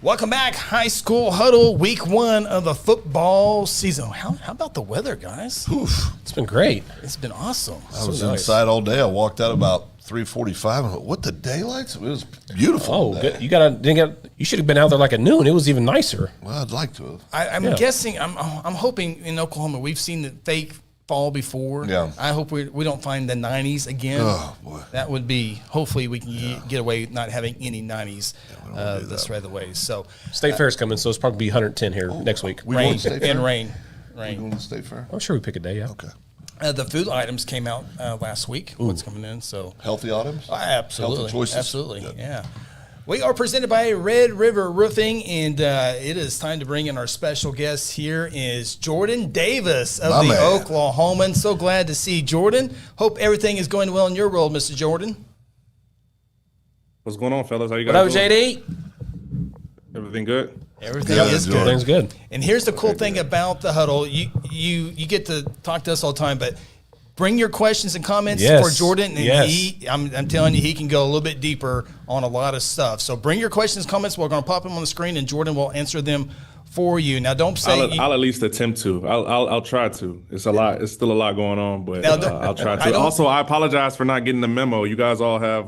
Welcome back, High School Huddle, week 1 of the football season. How about the weather, guys? Oof. It's been great. It's been awesome. I was inside all day. I walked out about 3:45 and went, what, the daylights? It was beautiful. Oh, good. You should have been out there like at noon. It was even nicer. Well, I'd like to have. I'm guessing, I'm hoping in Oklahoma, we've seen the fake fall before. Yeah. I hope we don't find the 90s again. Oh, boy. That would be, hopefully we can get away with not having any 90s this right of the way. So State Fair's coming, so it's probably be 110 here next week. We going rain to State Fair? and rain. We going to State Fair? I'm sure we pick a day, yeah. Okay. The food items came out last week. What's coming in? So Healthy items? absolutely, Healthy choices? absolutely, Good. yeah. We are presented by Red River Roofing, and it is time to bring in our special guest. Here is Jordan Davis of the Oklahoman. So glad to see Jordan. Hope everything is going well in your world, Mr. Jordan. What's going on, fellas? How you guys What up, doing? JD? Everything good? Everything Good, is good. Jordan. Everything's good. And here's the cool thing about the huddle. You get to talk to us all the time, but bring your questions and comments for Jordan. And I'm telling you, he can go a little bit deeper on a lot of stuff. So bring your questions, comments. We're going to pop them on the screen, and Jordan will answer them for you. Now, don't say I'll at least attempt to. I'll try to. It's a lot. It's still a lot going on, but I'll try to. Also, I apologize for not getting the memo. You guys all have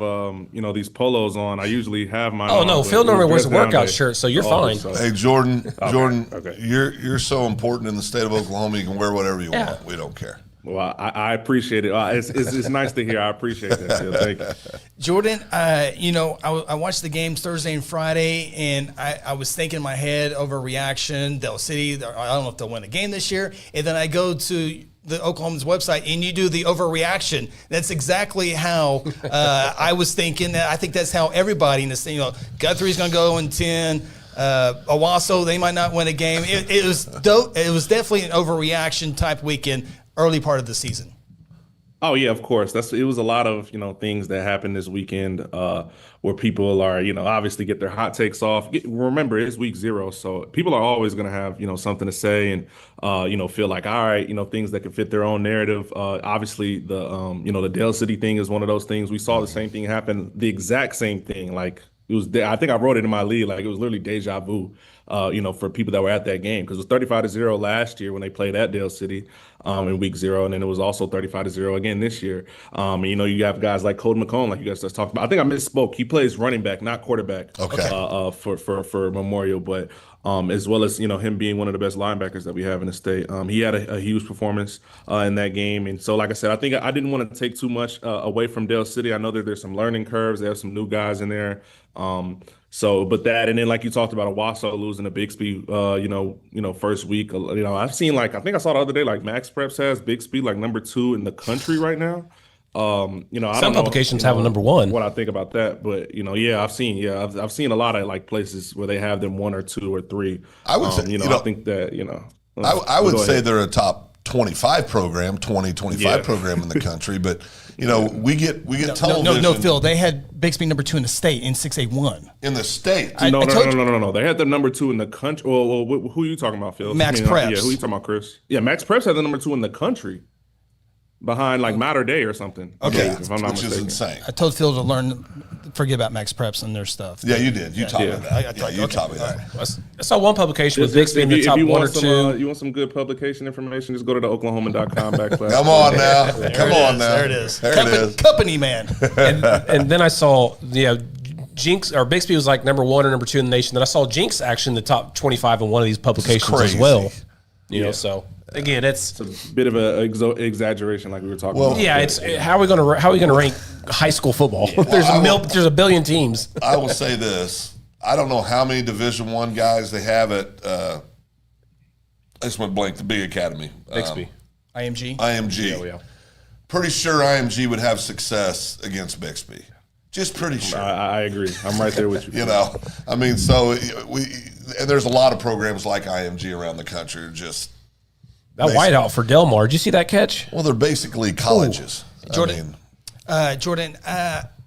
these polos on. I usually have mine. Oh, on, no. but Phil normally wears a dressed down workout day. shirt, so you're fine. So. Hey, Jordan, Okay. you're so important in the state of Oklahoma. You can wear whatever you want. We don't care. Well, I appreciate it. It's nice to hear. I appreciate that. Phil. Thank you. Jordan, I watched the games Thursday and Friday, and I was thinking in my head overreaction, Del City, I don't know if they'll win a game this year. And then I go to the Oklahoma's website, and you do the overreaction. That's exactly how I was thinking. I think that's how everybody in this thing, Guthrie's going to go in 10. Owasso, they might not win a game. It was definitely an overreaction type weekend, early part of the season. Oh yeah, of course. It was a lot of things that happened this weekend where people are obviously get their hot takes off. Remember, it's week 0, so people are always going to have something to say and feel like all right, things that can fit their own narrative. Obviously, the Dale City thing is one of those things. We saw the same thing happen, the exact same thing. Like it was, I think I wrote it in my lead. Like it was literally deja vu. For people that were at that game, because it was 35-0 last year when they played at Dale City in week 0, and then it was also 35-0 again this year. You have guys like Cody McComb, like you guys just talked about. I think I misspoke. He plays running back, not quarterback. Okay. For Memorial, but as well as him being one of the best linebackers that we have in the state. He had a huge performance in that game, and so like I said, I think I didn't want to take too much away from Dale City. I know that there's some learning curves. They have some new guys in there. But that, and then like you talked about Owasso losing to Bixby, first week. I've seen I think I saw the other day Max Preps has Bixby number 2 in the country right now. I Some publications have them number 1. What I think about that, but I've seen a lot of places where they have them 1 or 2 or 3. I would say, I think that I would say they're a top 25 program, 25 program in the country, but we get television. No, Phil. They had Bixby number 2 in the state in 6A1. In the state. No. They had the number 2 in the country. Well, who are you talking about, Phil? Max Preps. Yeah, who are you talking about, Chris? Yeah, Max Preps had the number 2 in the country, behind Matter Day or something. Okay, if I'm not which mistaken. is insane. I told Phil to forget about Max Preps and their stuff. Yeah, you did. You taught me that. You okay. taught me that. I saw one publication with Bixby in the top 1 or 2. You want some good publication information? Just go to the Oklahoman.com /. Come on now. Come on now. There it is. There it is. Company man. and then I saw, Jinx or Bixby was number 1 or number 2 in the nation. Then I saw Jinx actually in the top 25 in one of these publications as well. So again, it's a bit of an exaggeration, like we were talking about. Yeah, it's how are we going to rank high school football? There's a billion teams. I will say this: I don't know how many Division I guys they have at. I just went blank. The big academy, Bixby, IMG. IMG. Yeah. Pretty sure IMG would have success against Bixby. Just pretty sure. I agree. I'm right there with you. And there's a lot of programs like IMG around the country. Just that whiteout for Delmar. Did you see that catch? Well, they're basically colleges. Jordan,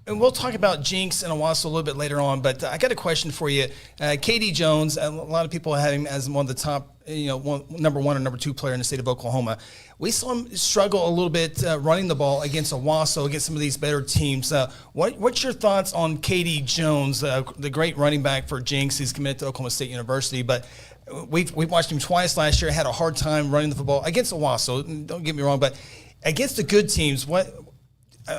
And we'll talk about Jinx and Owasso a little bit later on, but I got a question for you. KD Jones, a lot of people have him as one of the top, number one or number two player in the state of Oklahoma. We saw him struggle a little bit running the ball against Owasso, against some of these better teams. What's your thoughts on KD Jones, the great running back for Jinx? He's committed to Oklahoma State University, but we've watched him twice last year, had a hard time running the football against Owasso. Don't get me wrong, but against the good teams,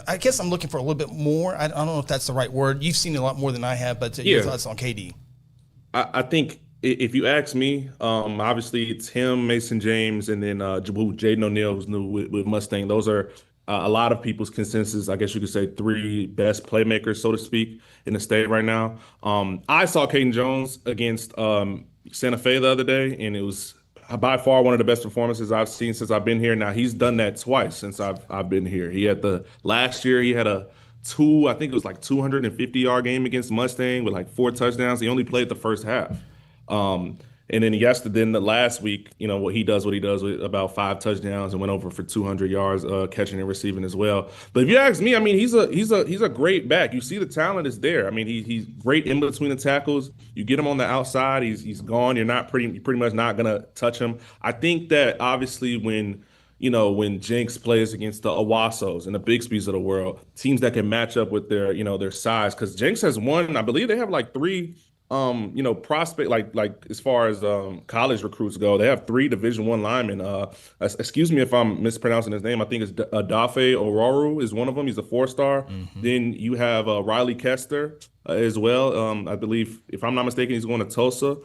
I guess I'm looking for a little bit more. I don't know if that's the right word. You've seen a lot more than I have, but your thoughts on KD? I think if you ask me, obviously it's him, Mason James, and then Jaden O'Neal, who's new with Mustang. Those are a lot of people's consensus. I guess you could say three best playmakers, so to speak, in the state right now. I saw Caden Jones against Santa Fe the other day, and it was by far one of the best performances I've seen since I've been here. Now he's done that twice since I've been here. He had last year he had I think it was like 250-yard game against Mustang with like 4 touchdowns. He only played the first half. And then the last week, what he does with about 5 touchdowns and went over for 200 yards, catching and receiving as well. But if you ask me, I mean, he's a great back. You see the talent is there. I mean, he's great in between the tackles. You get him on the outside, he's gone. You're pretty much not gonna touch him. I think that obviously when Jinx plays against the Owassos and the Bixbys of the world, teams that can match up with their size, because Jinx has won, I believe they have like 3 prospect, like as far as college recruits go, they have 3 Division I linemen. Excuse me if I'm mispronouncing his name. I think it's Dafe Ororu is one of them. He's a 4-star. Mm-hmm. Then you have Riley Kester as well. I believe, if I'm not mistaken, he's going to Tulsa.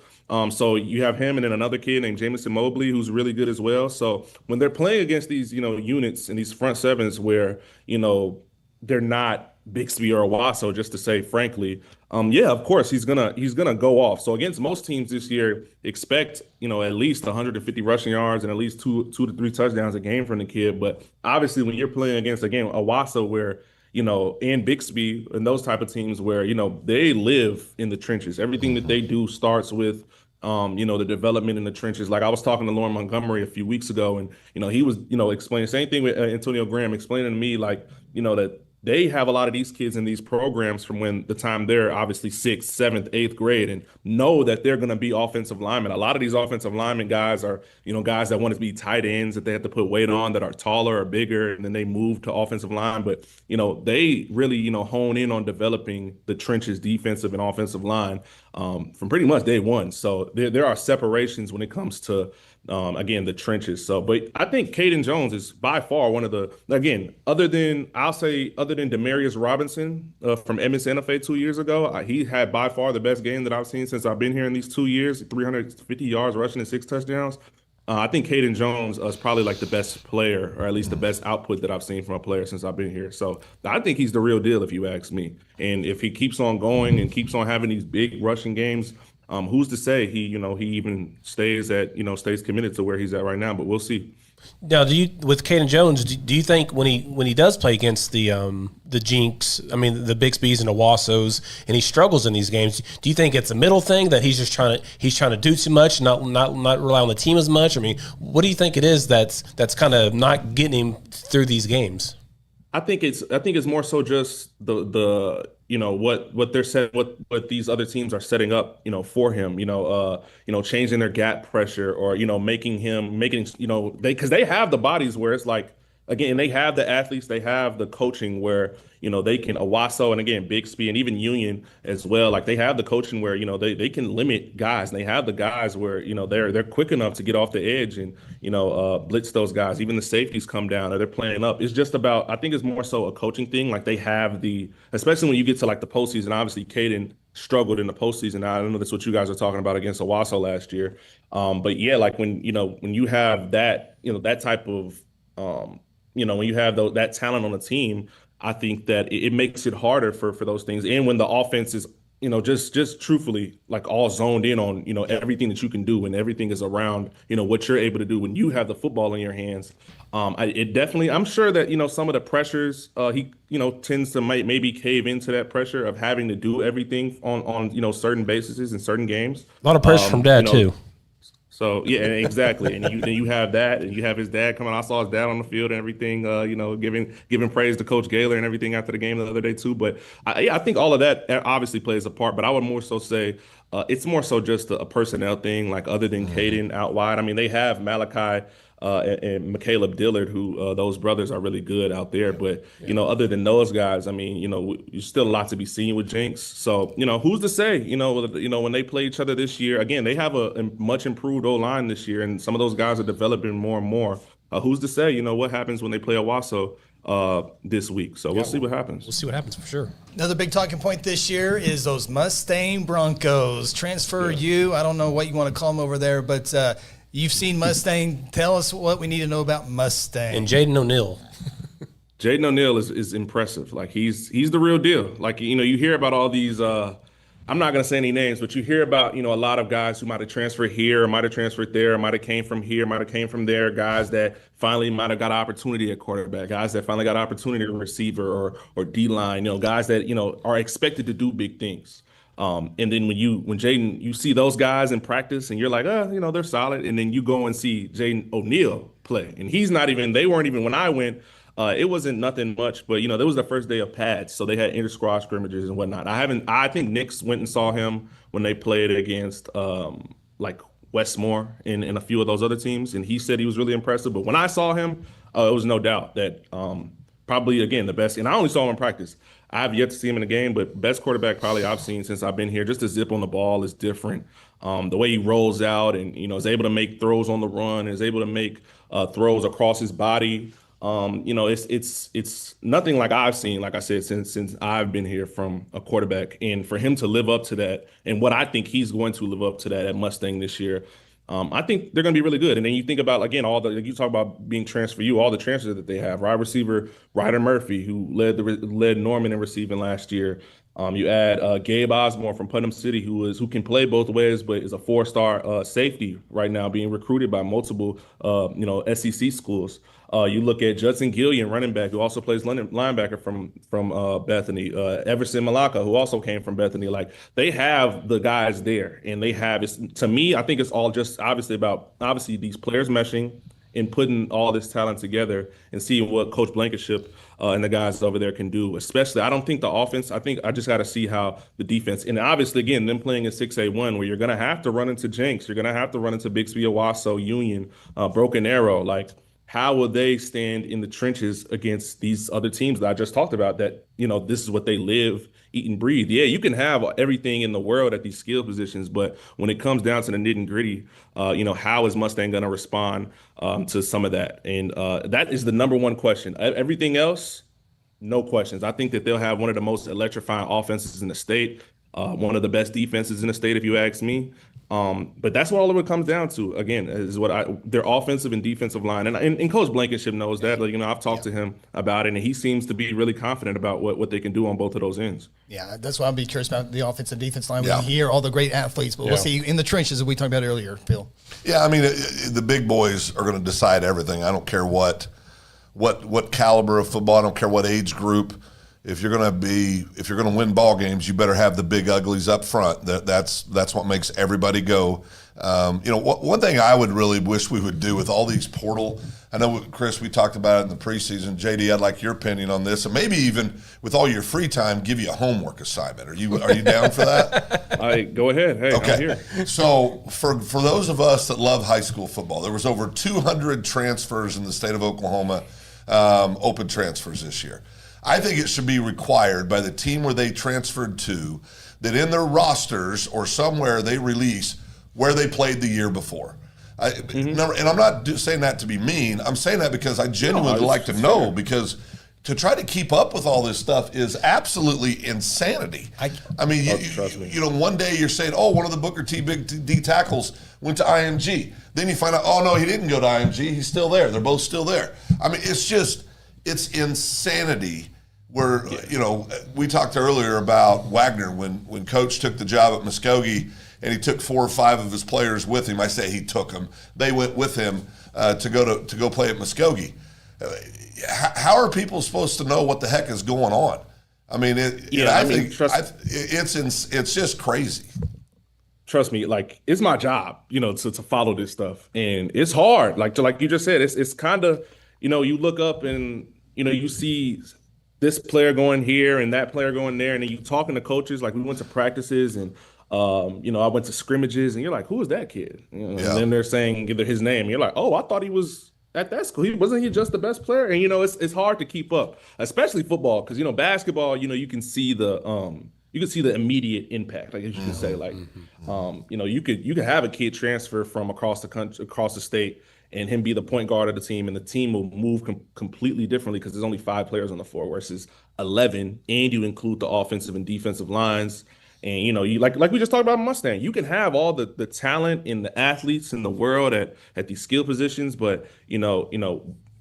So you have him and then another kid named Jamison Mobley, who's really good as well. So when they're playing against these, units and these front sevens where, they're not Bixby or Owasso, just to say frankly, of course he's gonna go off. So against most teams this year, expect at least 150 rushing yards and at least 2 to 3 touchdowns a game from the kid. But obviously when you're playing against Owasso, where and Bixby and those type of teams where they live in the trenches, everything that they do starts with the development in the trenches. Like I was talking to Lauren Montgomery a few weeks ago, and he was explaining the same thing with Antonio Graham, explaining to me like that they have a lot of these kids in these programs from when the time they're obviously 6th, 7th, 8th grade, and know that they're going to be offensive linemen. A lot of these offensive linemen guys are, guys that want to be tight ends that they have to put weight on, that are taller or bigger, and then they move to offensive line. But, they really, hone in on developing the trenches, defensive and offensive line from pretty much day one. So there are separations when it comes to again, the trenches. So, but I think Caden Jones is by far one of the, again, other than Demarius Robinson from Edmond Santa Fe 2 years ago, he had by far the best game that I've seen since I've been here in these 2 years, 350 yards rushing and 6 touchdowns. I think Caden Jones is probably like the best player, or at least the best output that I've seen from a player since I've been here. So I think he's the real deal, if you ask me. And if he keeps on going and keeps on having these big rushing games, who's to say he even stays committed to where he's at right now? But we'll see. Now, with Caden Jones, do you think when he does play against the Jinx, I mean the Bixbys and the Owassos, and he struggles in these games, do you think it's a middle thing that he's trying to do too much, not rely on the team as much? I mean, what do you think it is that's kind of not getting him through these games? I think it's more so just the what they're set, what these other teams are setting up for him, changing their gap pressure, or making because they have the bodies where it's like, again, they have the athletes, they have the coaching where they can, Owasso and again Bixby and even Union as well, like they have the coaching where they can limit guys, and they have the guys where they're quick enough to get off the edge and blitz those guys. Even the safeties come down or they're playing up. It's just about, I think it's more so a coaching thing. Like they have especially when you get to like the postseason. Obviously Caden struggled in the postseason. I don't know that's what you guys are talking about against Owasso last year, but yeah, like when you have that that type of when you have that talent on the team, I think that it makes it harder for those things. And when the offense is, just truthfully, like all zoned in on, everything that you can do, and everything is around, what you're able to do when you have the football in your hands. It definitely, I'm sure that, some of the pressures, he, tends to maybe cave into that pressure of having to do everything on certain bases and certain games. A lot of pressure from dad too. So yeah, exactly. And then you have that, and you have his dad coming. I saw his dad on the field and everything. Giving praise to Coach Gaylor and everything after the game the other day too. But I think all of that obviously plays a part. But I would more so say it's more so just a personnel thing. Like other than Caden out wide, I mean they have Malachi. And McCaleb Dillard, who those brothers are really good out there. But, other than those guys, I mean, there's still a lot to be seen with Jenks. So, who's to say, when they play each other this year, again, they have a much improved O-line this year, and some of those guys are developing more and more. Who's to say, what happens when they play Owasso this week? So we'll see what happens. We'll see what happens for sure. Another big talking point this year is those Mustang Broncos. Transfer U, I don't know what you want to call them over there, but you've seen Mustang. Tell us what we need to know about Mustang. And Jaden O'Neal. Jaden O'Neal is impressive. Like he's the real deal. Like, you hear about all these, I'm not going to say any names, but you hear about, a lot of guys who might have transferred here, or might have transferred there, or might have came from here, might have came from there, guys that finally might have got opportunity at quarterback, guys that finally got opportunity at receiver or D-line, guys that, are expected to do big things. And then when Jaden, you see those guys in practice and you're like, they're solid. And then you go and see Jaden O'Neal play. And they weren't even, when I went, it wasn't nothing much, but that was the first day of pads. So they had inter-squad scrimmages and whatnot. I think Nichols went and saw him when they played against like Westmore and a few of those other teams. And he said he was really impressive. But when I saw him, it was no doubt that probably, again, the best. And I only saw him in practice. I have yet to see him in a game, but best quarterback probably I've seen since I've been here. Just the zip on the ball is different. The way he rolls out and, is able to make throws on the run, is able to make throws across his body. It's nothing like I've seen, like I said, since I've been here from a quarterback. And for him to live up to that and what I think he's going to live up to that at Mustang this year, I think they're going to be really good. And then you think about, again, you talk about being transfer U, all the transfers that they have. Wide receiver Ryder Murphy, who led Norman in receiving last year. You add Gabe Osborne from Putnam City, who can play both ways, but is a 4-star safety right now, being recruited by multiple SEC schools. You look at Judson Gillian, running back, who also plays linebacker from Bethany. Everson Malaka, who also came from Bethany. Like, they have the guys there, and they have. To me, I think it's all just obviously these players meshing and putting all this talent together and seeing what Coach Blankenship and the guys over there can do. Especially, I don't think the offense. I think I just got to see how the defense. And obviously, again, them playing in 6A1, where you're going to have to run into Jenks, you're going to have to run into Bixby, Owasso, Union, Broken Arrow, like. How will they stand in the trenches against these other teams that I just talked about that, this is what they live, eat, and breathe? Yeah, you can have everything in the world at these skill positions, but when it comes down to the nitty and gritty, how is Mustang going to respond to some of that? And that is the number one question. Everything else, no questions. I think that they'll have one of the most electrifying offenses in the state, one of the best defenses in the state, if you ask me. But that's what all of it comes down to, again, is their offensive and defensive line. And Coach Blankenship knows that. I've talked to him about it, and he seems to be really confident about what they can do on both of those ends. Yeah, that's why I'll be curious about the offensive and defense line. We hear all the great athletes, but we'll see in the trenches that we talked about earlier, Phil. Yeah, I mean, the big boys are going to decide everything. I don't care what caliber of football. I don't care what age group. If you're going to win ball games, you better have the big uglies up front. That's what makes everybody go. One thing I would really wish we would do with all these portal. I know, Chris, we talked about it in the preseason. JD, I'd like your opinion on this, and maybe even with all your free time, give you a homework assignment. Are you down for that? Go ahead. Hey, okay. I'm here. So for those of us that love high school football, there was over 200 transfers in the state of Oklahoma, open transfers this year. I think it should be required by the team where they transferred to that in their rosters or somewhere they release where they played the year before. And I'm not saying that to be mean. I'm saying that because I genuinely like to know, because to try to keep up with all this stuff is absolutely insanity. I mean, one day you're saying, one of the Booker T Big D tackles went to IMG. Then you find out, no, he didn't go to IMG. He's still there. They're both still there. I mean, it's insanity where, we talked earlier about Wagner when Coach took the job at Muskogee and he took 4 or 5 of his players with him. I say he took them. They went with him to go play at Muskogee. How are people supposed to know what the heck is going on? I mean, I think it's just crazy. trust me, like it's my job, to follow this stuff, and it's hard. Like you just said, it's kind of, you look up and you see this player going here and that player going there, and then you talking to coaches. Like we went to practices and I went to scrimmages, and you're like, who is that kid? And then they're saying either his name. And you're like, oh, I thought he was at that school. Wasn't he just the best player? And it's hard to keep up, especially football, because basketball, you can see the immediate impact, like as you can say, like you could have a kid transfer from across the country, across the state, and him be the point guard of the team, and the team will move completely differently because there's only 5 players on the floor versus 11, and you include the offensive and defensive lines. And you like we just talked about Mustang, you can have all the talent and the athletes in the world at these skill positions, but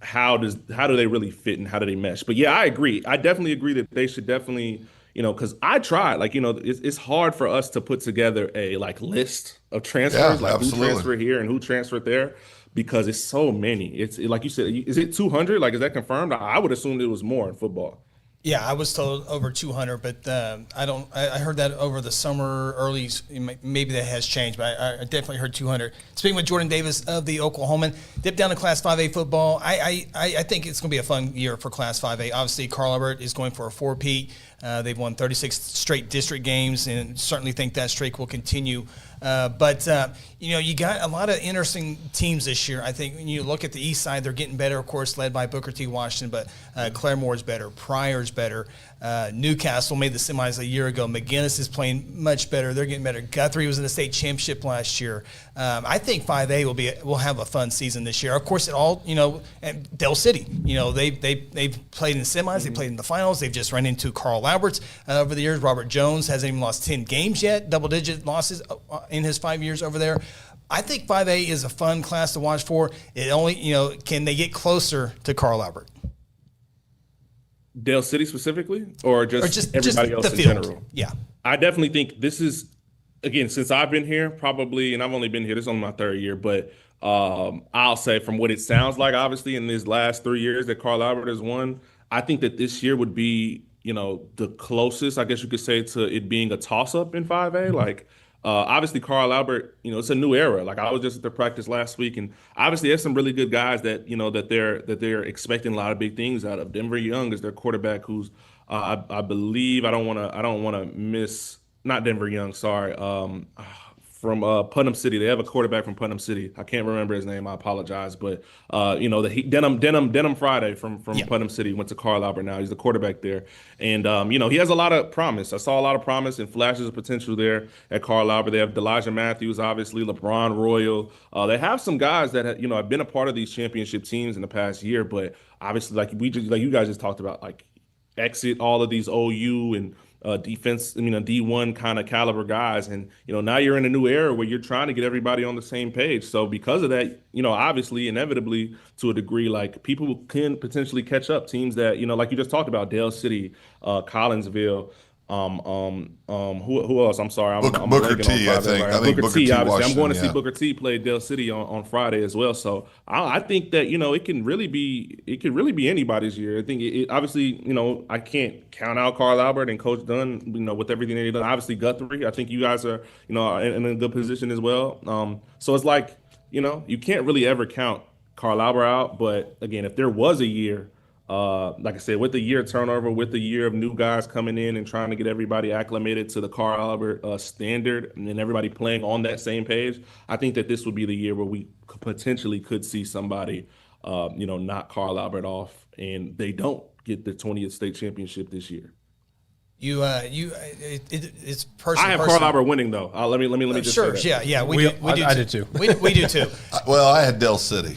how do they really fit and how do they mesh? But yeah, I agree. I definitely agree that they should definitely, because I tried, it's hard for us to put together a list of transfers, absolutely. Who transferred here and who transferred there, because it's so many. It's like you said, is it 200? Like, is that confirmed? I would assume it was more in football. Yeah, I was told over 200, but I heard that over the summer, early, maybe that has changed, but I definitely heard 200. Speaking with Jordan Davis of the Oklahoman, dip down to Class 5A football. I think it's going to be a fun year for Class 5A. Obviously, Carl Albert is going for a 4-peat. They've won 36 straight district games, and certainly think that streak will continue. But you got a lot of interesting teams this year. I think when you look at the east side, they're getting better, of course, led by Booker T. Washington, but Claremore's better, Pryor's better. Newcastle made the semis a year ago. McGinnis is playing much better. They're getting better. Guthrie was in the state championship last year. I think 5A will have a fun season this year. Of course, and Dell City, they've played in the semis, they played in the finals. They've just run into Carl Alberts over the years. Robert Jones hasn't even lost 10 games yet, double-digit losses in his 5 years over there. I think 5A is a fun class to watch for. It only, can they get closer to Carl Albert? Dale City specifically, or just everybody else in general? Yeah. I definitely think this is, again, since I've been here, probably, and I've only been here, this is only my 3rd year, but I'll say from what it sounds like, obviously, in these last 3 years that Carl Albert has won, I think that this year would be, the closest, I guess you could say, to it being a toss-up in 5A. Obviously, Carl Albert, it's a new era. Like, I was just at the practice last week, and obviously there's some really good guys that that they're expecting a lot of big things out of. Denver Young is their quarterback, who's I believe, I don't want to miss, not Denver Young, sorry, from Putnam City. They have a quarterback from Putnam City. I can't remember his name. I apologize, but Denim Friday from Putnam City went to Carl Albert. Now he's the quarterback there, and he has a lot of promise. I saw a lot of promise and flashes of potential there at Carl Albert. They have Elijah Matthews, obviously LeBron Royal. They have some guys that have been a part of these championship teams in the past year, but obviously, like you guys just talked about, exit all of these OU and defense, D1 kind of caliber guys. And, now you're in a new era where you're trying to get everybody on the same page. So because of that, obviously, inevitably, to a degree, people can potentially catch up. Teams that, like you just talked about, Dale City, Collinsville, who else? I'm sorry. Booker T, I think. I think Booker T, obviously. I'm going to see Booker T play Dale City on Friday as well. So I think that, it could really be anybody's year. I think it obviously, I can't count out Carl Albert and Coach Dunn, with everything they've done. Obviously Guthrie, I think you guys are, in a good position as well. So it's like, you can't really ever count Carl Albert out. But again, if there was a year, like I said, with the year turnover, with the year of new guys coming in and trying to get everybody acclimated to the Carl Albert standard, and then everybody playing on that same page, I think that this would be the year where we potentially could see somebody, knock Carl Albert off, and they don't get the 20th state championship this year. It's personal. I have Carl Albert winning though. Let me just sure, say that. yeah, we do. I did too. We do too. Well, I had Dell City.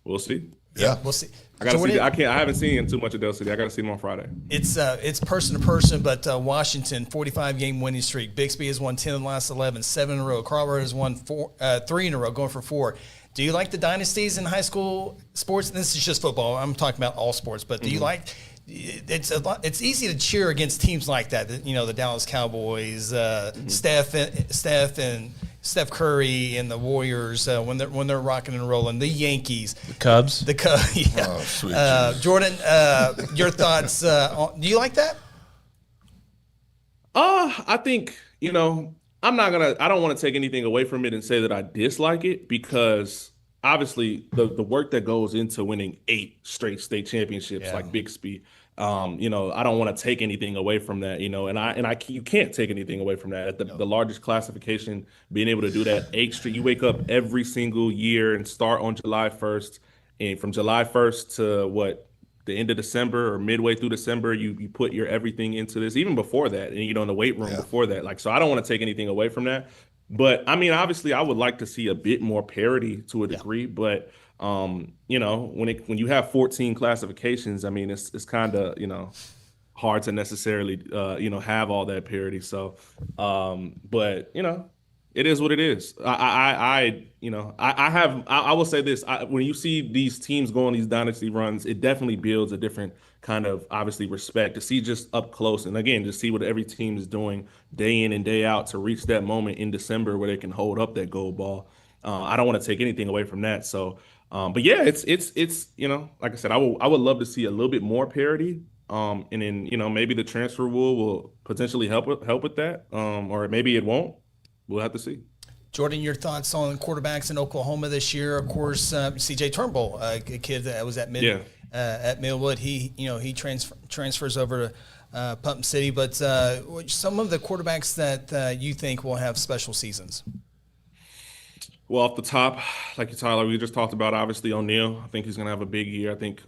We'll see. Yeah, we'll see. I gotta see. I haven't seen too much of Dell City. I got to see him on Friday. It's person to person, but Washington 45-game winning streak. Bixby has won 10 of the last 11, 7 in a row. Carl Albert has won 3 in a row, going for 4. Do you like the dynasties in high school sports? And this is just football. I'm talking about all sports, but do you like? It's easy to cheer against teams like that. The Dallas Cowboys, Steph Curry and the Warriors when they're rocking and rolling. The Yankees, the Cubs, yeah. Oh, sweet Jordan, your thoughts? Do you like that? I think, I don't want to take anything away from it and say that I dislike it because obviously the work that goes into winning 8 straight state championships Yeah. like Bixby, I don't want to take anything away from that, you can't take anything away from that. At the largest classification, being able to do that 8 straight, you wake up every single year and start on July 1st, and from July 1st to the end of December or midway through December, you put your everything into this, even before that, and in the weight room Yeah. before that. Like, so I don't want to take anything away from that. But I mean, obviously, I would like to see a bit more parity to a Yeah. degree. But when you have 14 classifications, I mean, it's kind of hard to necessarily have all that parity. So, but it is what it is. I will say this: when you see these teams go on these dynasty runs, it definitely builds a different kind of obviously respect to see just up close, and again, just see what every team is doing day in and day out to reach that moment in December where they can hold up that gold ball. I don't want to take anything away from that. So, but yeah, it's like I said, I would love to see a little bit more parity. And then maybe the transfer rule will potentially help with that, or maybe it won't. We'll have to see. Jordan, your thoughts on quarterbacks in Oklahoma this year? Of course, C.J. Turnbull, a kid that was at Millwood. He transfers over to Pump City. But some of the quarterbacks that you think will have special seasons. Well, off the top, like Tyler, we just talked about, obviously O'Neal. I think he's going to have a big year. I think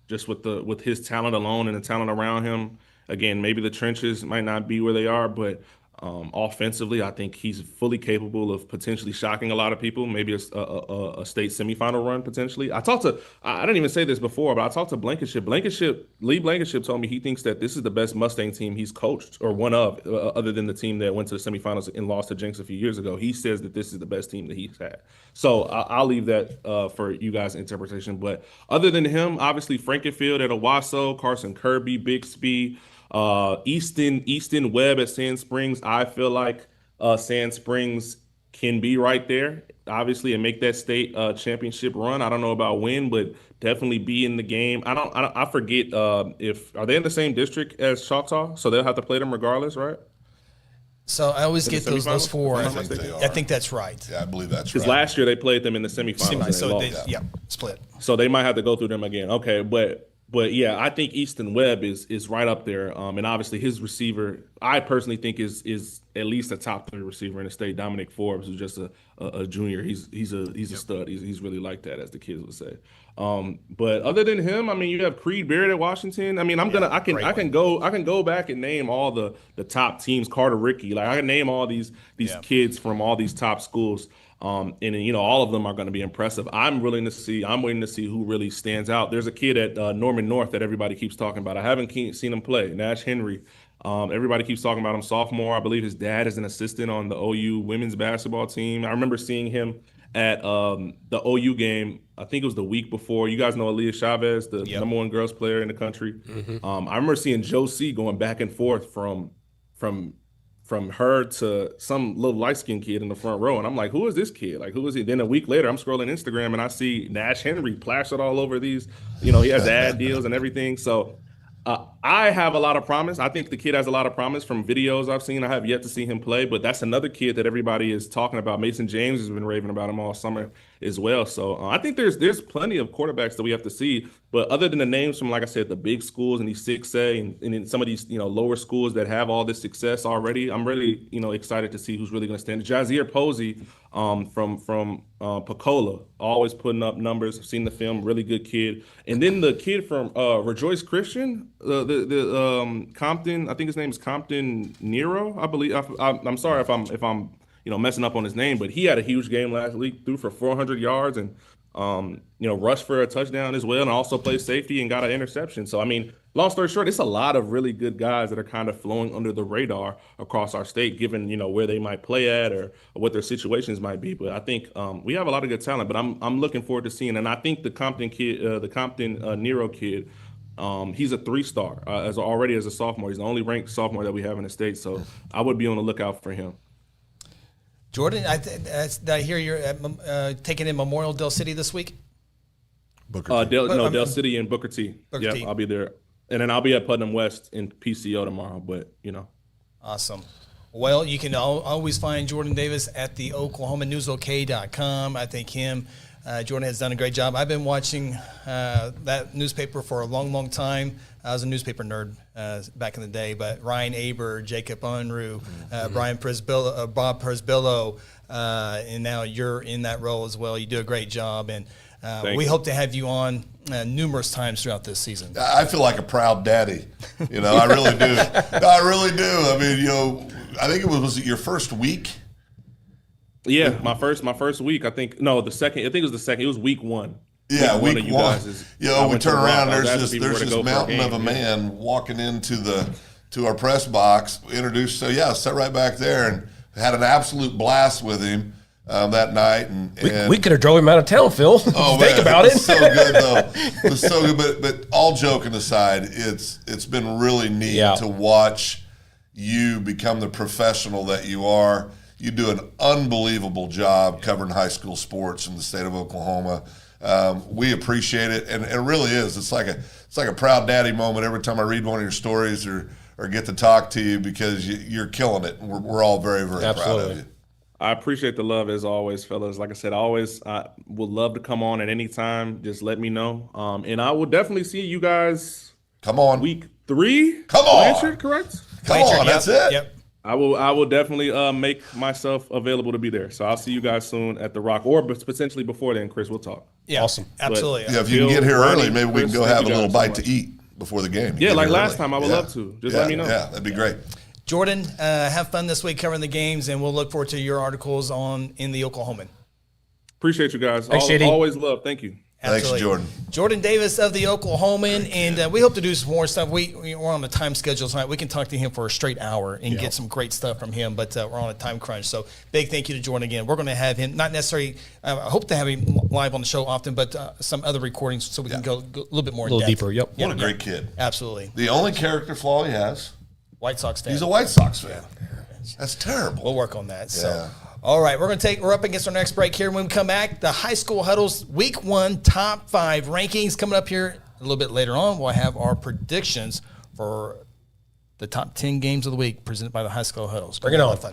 just with his talent alone and the talent around him. Again, maybe the trenches might not be where they are, but offensively, I think he's fully capable of potentially shocking a lot of people. Maybe a state semifinal run potentially. I didn't even say this before, but I talked to Lee Blankenship told me he thinks that this is the best Mustang team he's coached, or one of, other than the team that went to the semifinals and lost to Jinx a few years ago. He says that this is the best team that he's had. So I'll leave that for you guys' interpretation. But other than him, obviously Frankenfield at Owasso, Carson Kirby, Bixby, Easton Webb at Sand Springs. I feel like Sand Springs can be right there, obviously, and make that state championship run. I don't know about when, but definitely be in the game. I forget if are they in the same district as Choctaw, so they'll have to play them regardless, right? So I always get those four. I think they are. I think that's right. Yeah, I believe that's right. Because last year they played them in the semifinals. And So they lost. split. So they might have to go through them again. Okay, but yeah, I think Easton Webb is right up there. And obviously his receiver, I personally think is at least a top 3 receiver in the state. Dominic Forbes, who's just a junior, he's a stud. He's really like that, as the kids would say. But other than him, I mean, you have Creed Barrett at Washington. I mean, I can go back and name all the top teams. Carter Rickey, like I can name all these kids from all these top schools. And all of them are going to be impressive. I'm waiting to see who really stands out. There's a kid at Norman North that everybody keeps talking about. I haven't seen him play. Nash Henry. Everybody keeps talking about him. Sophomore. I believe his dad is an assistant on the OU women's basketball team. I remember seeing him at the OU game. I think it was the week before. You guys know Aaliyah Chavez, the number 1 girls player in the country. Mm-hmm. I remember seeing Joe C going back and forth from her to some little light-skinned kid in the front row. And I'm like, who is this kid? Like, who is he? Then a week later, I'm scrolling Instagram and I see Nash Henry plastered all over these. He has ad deals and everything. So I have a lot of promise. I think the kid has a lot of promise from videos I've seen. I have yet to see him play, but that's another kid that everybody is talking about. Mason James has been raving about him all summer as well. So I think there's plenty of quarterbacks that we have to see. But other than the names from, like I said, the big schools and these 6A and in some of these lower schools that have all this success already, I'm really excited to see who's really going to stand. Jazier Posey from Pecola, always putting up numbers. I've seen the film, really good kid. And then the kid from Rejoice Christian, the Compton, I think his name is Compton Nero, I believe. I'm sorry if I'm messing up on his name, but he had a huge game last week, threw for 400 yards and rushed for a touchdown as well, and also played safety and got an interception. So I mean, long story short, it's a lot of really good guys that are kind of flowing under the radar across our state, given where they might play at or what their situations might be. But I think we have a lot of good talent. But I'm looking forward to seeing, and I think the Compton kid, the Compton Nero kid. He's a 3-star as a sophomore. He's the only ranked sophomore that we have in the state, so I would be on the lookout for him. Jordan, I hear you're taking in Memorial Del City this week. Del City and Booker T. Booker T. I'll be there, and then I'll be at Putnam West in PCO tomorrow. But Awesome. Well, you can always find Jordan Davis at the OklahomaNewsOK.com. I think Jordan has done a great job. I've been watching that newspaper for a long, long time. I was a newspaper nerd back in the day, but Ryan Aber, Jacob Unruh, Bob Persbillo, and now you're in that role as well. You do a great job, and we hope to have you on numerous times throughout this season. I feel like a proud daddy. I really do. I really do. I mean, I think was it your first week? Yeah, my first week. I think the second. I think it was the second. It was week 1. Yeah, week of you one. guys We turn around. There's this mountain of a man walking to our press box. Introduced. So yeah, sat right back there and had an absolute blast with him that night. And we could have drove him out of town, Phil. Oh, Think man, about it. Was so good though. It was so good. But all joking aside, it's been really neat to watch you become the professional that you are. You do an unbelievable job covering high school sports in the state of Oklahoma. We appreciate it, and it really is. It's like a proud daddy moment every time I read one of your stories or get to talk to you, because you're killing it. And we're all very, very proud of you. I appreciate the love as always, fellas. Like I said, I would love to come on at any time. Just let me know, and I will definitely see you guys. Come on, week 3. Come on, Blanchard, correct? Come on, that's it. Yep. I will definitely make myself available to be there. So I'll see you guys soon at the Rock, or potentially before then. Chris, we'll talk. Yeah, awesome. Absolutely. Yeah, if you can get here early, maybe we can go have a little bite so to eat before the game. Yeah, like last time. I would love to. Just let me know. Yeah, that'd be great. Jordan, have fun this week covering the games, and we'll look forward to your articles in the Oklahoman. Appreciate you guys. Thanks, JD. Always love. Thank you. Absolutely. Thanks, Jordan. Jordan Davis of the Oklahoman, and we hope to do some more stuff. We're on the time schedule tonight. We can talk to him for a straight hour and get some great stuff from him, but we're on a time crunch. So big thank you to Jordan again. We're going to have him, not necessarily, I hope to have him live on the show often, but some other recordings so we can go a little bit more in depth. Deeper, yep. What a great kid. Absolutely. The only character flaw he has, White Sox fan. he's a White Sox fan. That's terrible. We'll work on that. So. All right, we're up against our next break here. When we come back, the High School Huddle's Week 1 Top 5 rankings coming up here a little bit later on. We'll have our predictions for the top 10 games of the week presented by the High School Huddles. Bring it on. Fun.